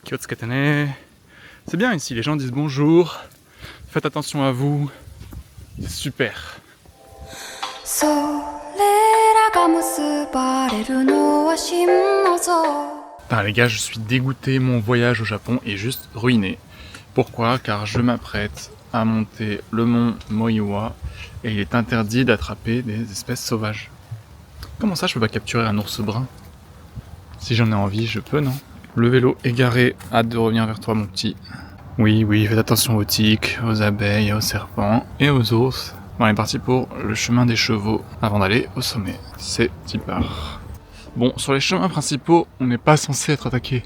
Kyotsukete ne. C'est bien ici, les gens disent bonjour, faites attention à vous, c'est super. Putain les gars, je suis dégoûté, mon voyage au Japon est juste ruiné. Pourquoi ? Car je m'apprête à monter le mont Moiwa et il est interdit d'attraper des espèces sauvages. Comment ça je peux pas capturer un ours brun ? Si j'en ai envie, je peux, non ? Le vélo est garé, hâte de revenir vers toi mon petit. Oui, faites attention aux tiques, aux abeilles, aux serpents et aux ours. Bon, on est parti pour le chemin des chevaux avant d'aller au sommet. C'est part. Bon, sur les chemins principaux, on n'est pas censé être attaqué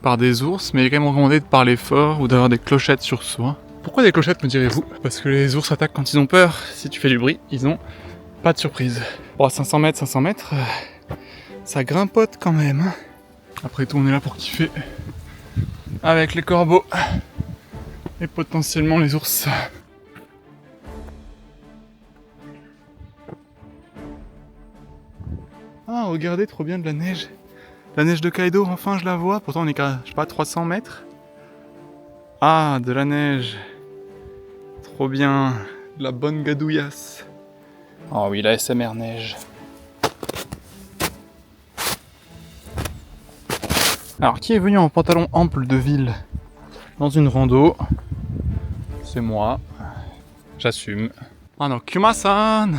par des ours, mais il est quand même recommandé de parler fort ou d'avoir des clochettes sur soi. Pourquoi des clochettes, me direz-vous ? Parce que les ours attaquent quand ils ont peur. Si tu fais du bruit, ils ont pas de surprise. Bon, à 500 mètres, ça grimpote quand même. Après tout, on est là pour kiffer. Avec les corbeaux. Et potentiellement les ours. Ah, regardez, trop bien de la neige. La neige de Kaido, enfin je la vois. Pourtant on est qu'à, 300 mètres. Ah, de la neige. Trop bien. De la bonne gadouillasse. Oh oui, la SMR neige. Alors, qui est venu en pantalon ample de ville dans une rando ? C'est moi. J'assume. Ah non, Kuma-san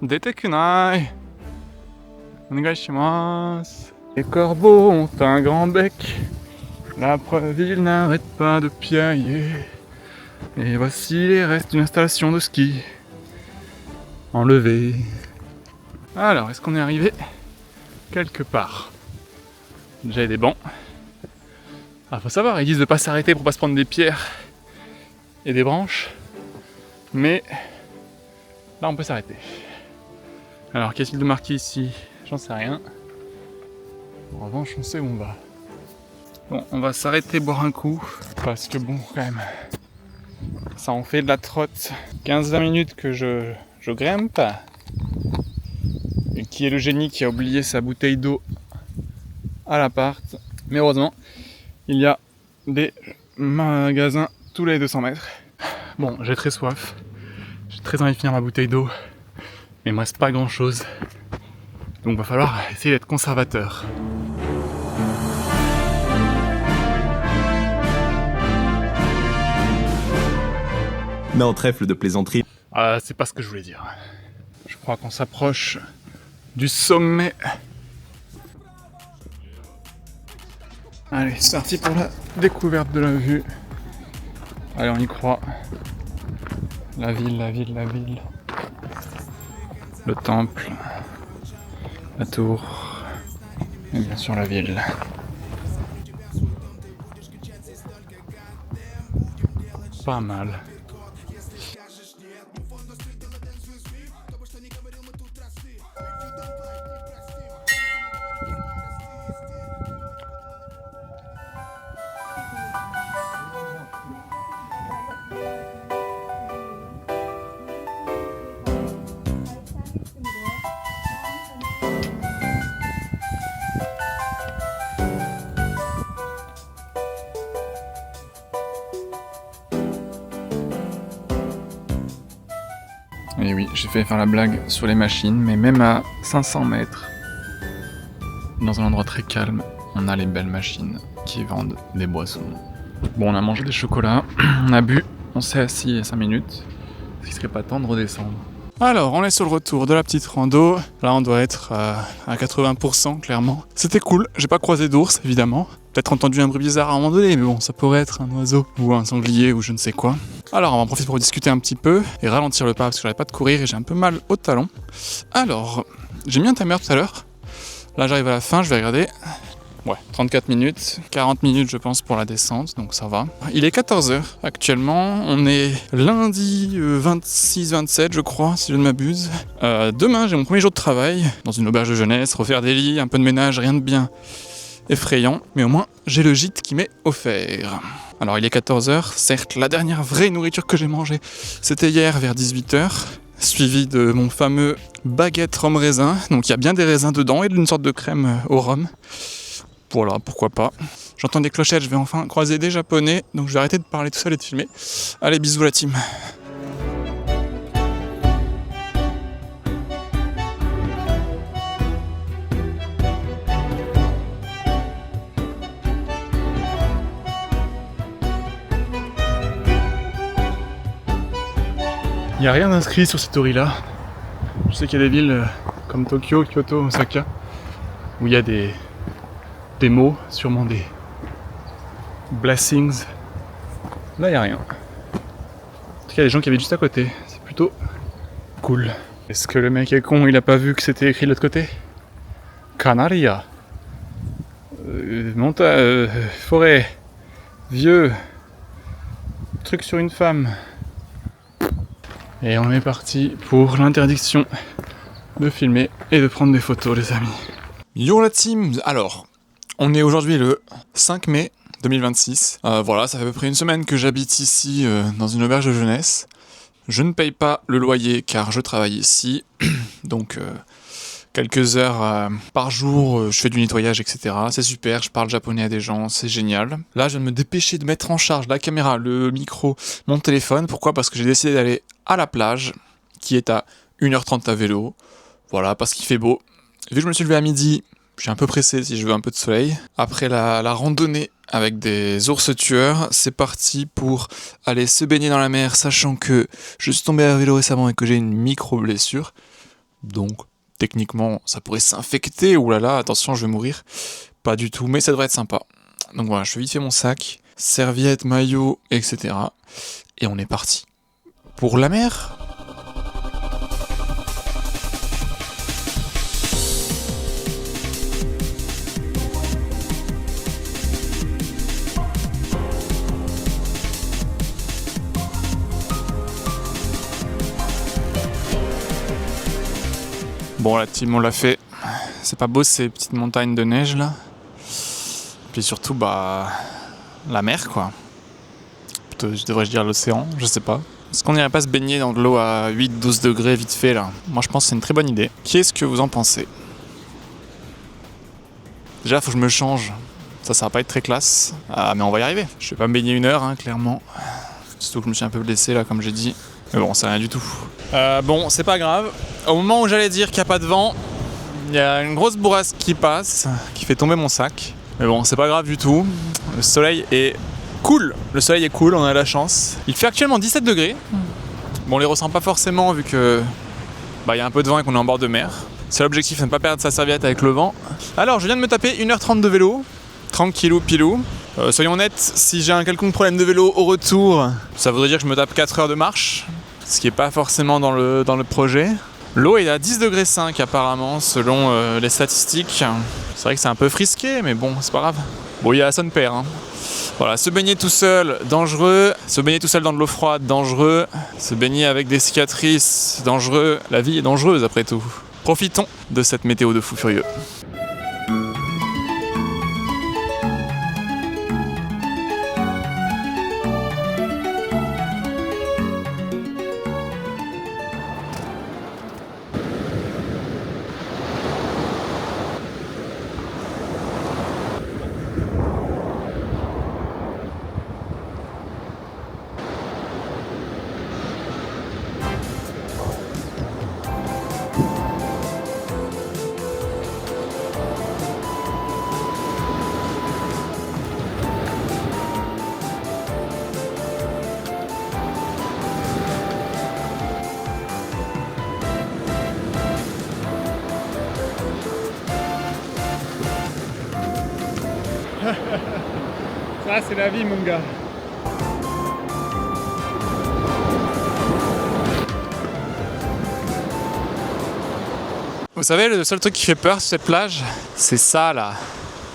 Dete kunai Onegai shimasu. Les corbeaux ont un grand bec. La preuve, ils n'arrêtent pas de piailler. Et voici les restes d'une installation de ski. Enlevé. Alors, est-ce qu'on est arrivé quelque part ? Déjà, il y a des bancs. Ah, faut savoir, ils disent de pas s'arrêter pour pas se prendre des pierres et des branches. Mais là, on peut s'arrêter. Alors, qu'est-ce qu'il de marqué ici ? J'en sais rien. En revanche, on sait où on va. Bon, on va s'arrêter boire un coup. Parce que bon, quand même, ça en fait de la trotte. 15-20 minutes que je grimpe. Et qui est le génie qui a oublié sa bouteille d'eau à l'appart. Mais heureusement, il y a des magasins tous les 200 mètres. Bon, j'ai très soif. J'ai très envie de finir ma bouteille d'eau. Mais il me reste pas grand chose. Donc va falloir essayer d'être conservateur. Non, trèfle de plaisanterie. Ah, c'est pas ce que je voulais dire. Je crois qu'on s'approche du sommet. Allez, c'est parti pour la découverte de la vue. Allez, on y croit. La ville. Le temple. La tour. Et bien sûr la ville. Pas mal. Et oui, j'ai fait faire la blague sur les machines, mais même à 500 mètres, dans un endroit très calme, on a les belles machines qui vendent des boissons. Bon, on a mangé des chocolats, on a bu, on s'est assis 5 minutes, ce qui serait pas temps de redescendre. Alors, on est sur le retour de la petite rando. Là, on doit être à 80% clairement. C'était cool, j'ai pas croisé d'ours évidemment. Peut-être entendu un bruit bizarre à un moment donné, mais bon, ça pourrait être un oiseau ou un sanglier ou je ne sais quoi. Alors, on va en profiter pour discuter un petit peu et ralentir le pas parce que j'arrête pas de courir et j'ai un peu mal au talon. Alors, j'ai mis un timer tout à l'heure. Là, j'arrive à la fin, je vais regarder. Ouais, 34 minutes, 40 minutes je pense pour la descente, donc ça va. Il est 14h actuellement, on est lundi 26-27 je crois, si je ne m'abuse. Demain j'ai mon premier jour de travail, dans une auberge de jeunesse, refaire des lits, un peu de ménage, rien de bien effrayant, mais au moins j'ai le gîte qui m'est offert. Alors il est 14h, certes la dernière vraie nourriture que j'ai mangée, c'était hier vers 18h, suivi de mon fameux baguette rhum raisin, donc il y a bien des raisins dedans et d'une sorte de crème au rhum. Voilà, pourquoi pas. J'entends des clochettes, je vais enfin croiser des Japonais, donc je vais arrêter de parler tout seul et de filmer. Allez, bisous la team. Il n'y a rien d'inscrit sur cette ori-là. Je sais qu'il y a des villes comme Tokyo, Kyoto, Osaka, où il y a des mots, sûrement des blessings. Là, il n'y a rien. En tout cas, il y a des gens qui habitent juste à côté. C'est plutôt cool. Est-ce que le mec est con, il a pas vu que c'était écrit de l'autre côté? Canaria. Forêt. Vieux. Truc sur une femme. Et on est parti pour l'interdiction de filmer et de prendre des photos, les amis. Yo la team! Alors, on est aujourd'hui le 5 mai 2026. Voilà, ça fait à peu près une semaine que j'habite ici dans une auberge de jeunesse. Je ne paye pas le loyer car je travaille ici. Donc, quelques heures par jour, je fais du nettoyage, etc. C'est super, je parle japonais à des gens, c'est génial. Là, je viens de me dépêcher de mettre en charge la caméra, le micro, mon téléphone. Pourquoi ? Parce que j'ai décidé d'aller à la plage, qui est à 1h30 à vélo. Voilà, parce qu'il fait beau. Vu que je me suis levé à midi, je suis un peu pressé si je veux un peu de soleil. Après la randonnée avec des ours tueurs, c'est parti pour aller se baigner dans la mer, sachant que je suis tombé à vélo récemment et que j'ai une micro-blessure. Donc, techniquement, ça pourrait s'infecter. Ouh là là, attention, je vais mourir. Pas du tout, mais ça devrait être sympa. Donc voilà, je fais vite fait mon sac, serviette, maillot, etc. Et on est parti. Pour la mer ? Bon, la team, on l'a fait. C'est pas beau ces petites montagnes de neige là. Puis surtout, la mer quoi. Plutôt, devrais-je dire l'océan, je sais pas. Est-ce qu'on irait pas se baigner dans de l'eau à 8-12 degrés vite fait là ? Moi je pense que c'est une très bonne idée. Qu'est-ce que vous en pensez ? Déjà, faut que je me change. Ça va pas être très classe. Ah, mais on va y arriver. Je vais pas me baigner 1 heure, hein, clairement. Surtout que je me suis un peu blessé là, comme j'ai dit. Mais bon, c'est rien du tout. Bon, c'est pas grave. Au moment où j'allais dire qu'il n'y a pas de vent, il y a une grosse bourrasque qui passe, qui fait tomber mon sac. Mais bon, c'est pas grave du tout. Le soleil est cool. Le soleil est cool, on a la chance. Il fait actuellement 17 degrés. Bon, on les ressent pas forcément vu que y a un peu de vent et qu'on est en bord de mer. C'est l'objectif, ne pas perdre sa serviette avec le vent. Alors, je viens de me taper 1h30 de vélo. Tranquillou pilou. Soyons honnêtes, si j'ai un quelconque problème de vélo au retour, ça voudrait dire que je me tape 4 heures de marche. Ce qui n'est pas forcément dans le projet. L'eau est à 10,5 degrés apparemment, selon les statistiques. C'est vrai que c'est un peu frisqué, mais bon, c'est pas grave. Bon, il y a son père. Hein. Voilà, se baigner tout seul, dangereux. Se baigner tout seul dans de l'eau froide, dangereux. Se baigner avec des cicatrices, dangereux. La vie est dangereuse après tout. Profitons de cette météo de fou furieux. Ça, c'est la vie, mon gars. Vous savez, le seul truc qui fait peur sur cette plage, c'est ça là.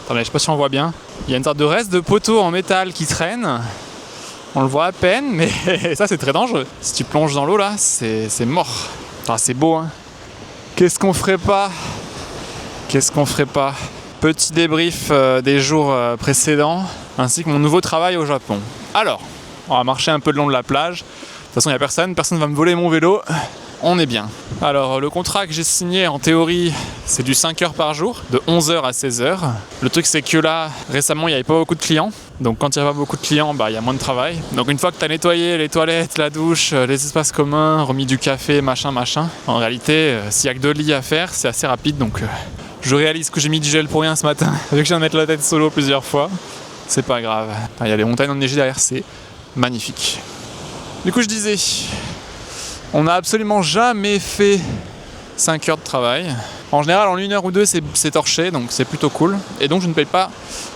Attendez, je sais pas si on voit bien. Il y a une sorte de reste de poteau en métal qui traîne. On le voit à peine, mais ça c'est très dangereux. Si tu plonges dans l'eau là, c'est mort. Enfin, c'est beau, hein. Qu'est-ce qu'on ferait pas ? Petit débrief des jours précédents, ainsi que mon nouveau travail au Japon. Alors, on va marcher un peu le long de la plage. De toute façon, il n'y a personne va me voler mon vélo. on est bien. Alors le contrat que j'ai signé en théorie, c'est du 5 heures par jour, de 11h à 16h. Le truc c'est que là, récemment il n'y avait pas beaucoup de clients. Donc quand il n'y a pas beaucoup de clients, il y a moins de travail. Donc une fois que tu as nettoyé les toilettes, la douche, les espaces communs, remis du café, machin, en réalité, s'il n'y a que 2 lits à faire, c'est assez rapide. Donc je réalise que j'ai mis du gel pour rien ce matin, vu que je viens de mettre la tête solo plusieurs fois. C'est pas grave. Il y a les montagnes enneigées derrière, c'est magnifique. Du coup je disais, on n'a absolument jamais fait 5 heures de travail. En général, en 1 heure ou 2, c'est torché, donc c'est plutôt cool. Et donc, je ne paye pas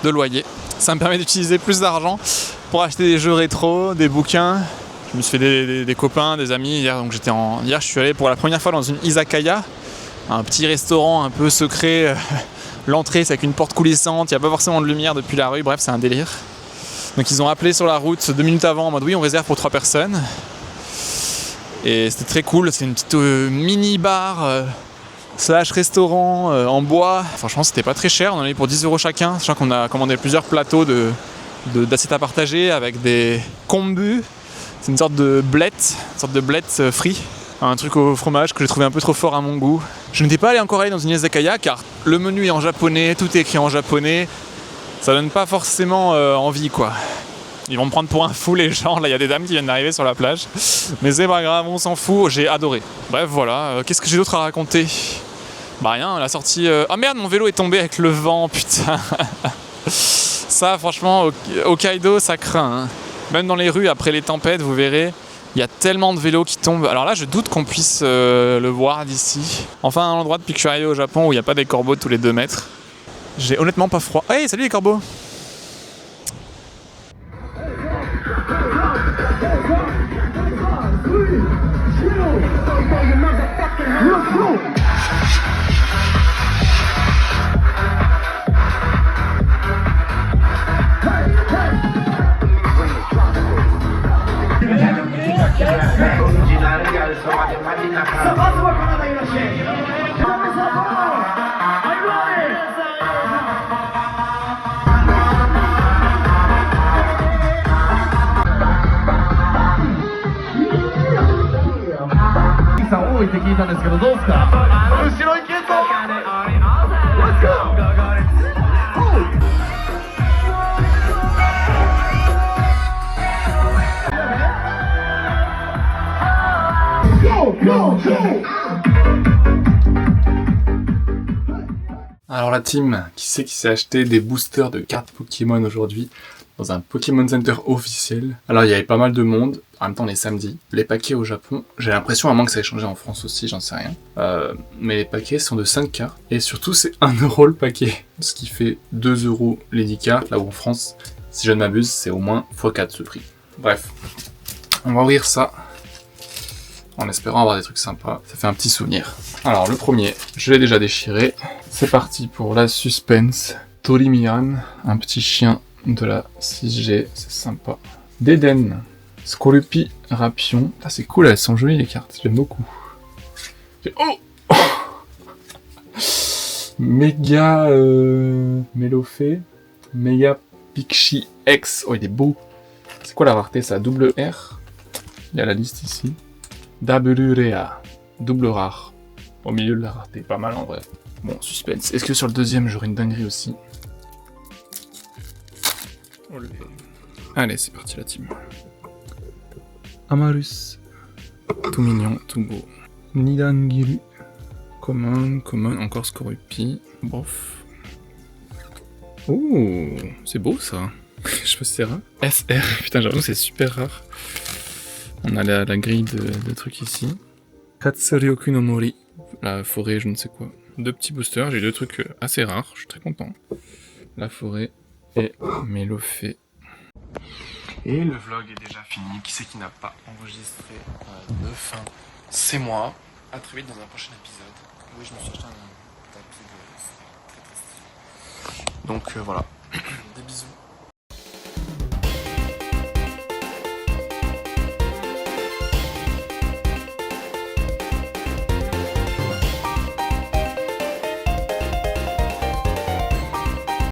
de loyer. Ça me permet d'utiliser plus d'argent pour acheter des jeux rétro, des bouquins. Je me suis fait des copains, des amis. Hier, je suis allé pour la première fois dans une izakaya, un petit restaurant un peu secret. L'entrée, c'est avec une porte coulissante. Il n'y a pas forcément de lumière depuis la rue. Bref, c'est un délire. Donc, ils ont appelé sur la route 2 minutes avant en mode oui, on réserve pour 3 personnes. Et c'était très cool, c'est une petite mini-bar slash restaurant en bois. Franchement, c'était pas très cher, on en avait pour 10 € chacun, sachant qu'on a commandé plusieurs plateaux d'assiettes à partager avec des kombu. C'est une sorte de blette frit, un truc au fromage que j'ai trouvé un peu trop fort à mon goût. Je n'étais pas encore allé dans une izakaya car le menu est en japonais, tout est écrit en japonais. Ça donne pas forcément envie quoi. Ils vont me prendre pour un fou les gens, là il y a des dames qui viennent d'arriver sur la plage. Mais c'est pas grave, on s'en fout, j'ai adoré. Bref voilà, qu'est-ce que j'ai d'autre à raconter ? Rien, la sortie... Ah merde, mon vélo est tombé avec le vent, putain. Ça franchement, Hokkaido ça craint. Hein. Même dans les rues, après les tempêtes, vous verrez, il y a tellement de vélos qui tombent. Alors là je doute qu'on puisse le voir d'ici. Enfin un endroit depuis que je suis arrivé au Japon où il n'y a pas des corbeaux tous les 2 mètres. J'ai honnêtement pas froid. Hey, salut les corbeaux! Alors la team, qui c'est qui s'est acheté des boosters de cartes Pokémon aujourd'hui dans un Pokémon Center officiel? Alors il y avait pas mal de monde, en même temps on est samedi. Les paquets au Japon, j'ai l'impression, à moins que ça ait changé en France aussi, j'en sais rien. Mais les paquets sont de 5 cartes, et surtout c'est 1 € le paquet. Ce qui fait 2 € les 10 cartes, là où en France, si je ne m'abuse, c'est au moins x4 ce prix. Bref, on va ouvrir ça. En espérant avoir des trucs sympas, ça fait un petit souvenir. Alors le premier, je l'ai déjà déchiré. C'est parti pour la suspense. Torimian, un petit chien de la 6G, c'est sympa. Deden, Skorupi, Rapion. Ah c'est cool, elles sont jolies les cartes, j'aime beaucoup. Oh Méga Mélofé, Méga Pixie X. Oh il est beau. C'est quoi la rareté ça? Double R. Il y a la liste ici. Dabururea, double rare. Au milieu de la rareté, pas mal en vrai. Bon, suspense. Est-ce que sur le deuxième, j'aurai une dinguerie aussi? Allez, c'est parti la team. Amarus. Tout mignon, tout beau. Nidangiru. Commun, encore Skorupi. Bof. Oh, c'est beau ça. Je sais pas si c'est rare. SR, putain, j'avoue, c'est super rare. On a la grille de trucs ici. Katsuryoku no Mori, la forêt, je ne sais quoi. 2 petits boosters, j'ai 2 trucs assez rares, je suis très content. La forêt et Mélofé. Et le vlog est déjà fini. Qui c'est qui n'a pas enregistré de fin? C'est moi. A très vite dans un prochain épisode. Oui, je me suis acheté un tapis de... Donc voilà. Des bisous.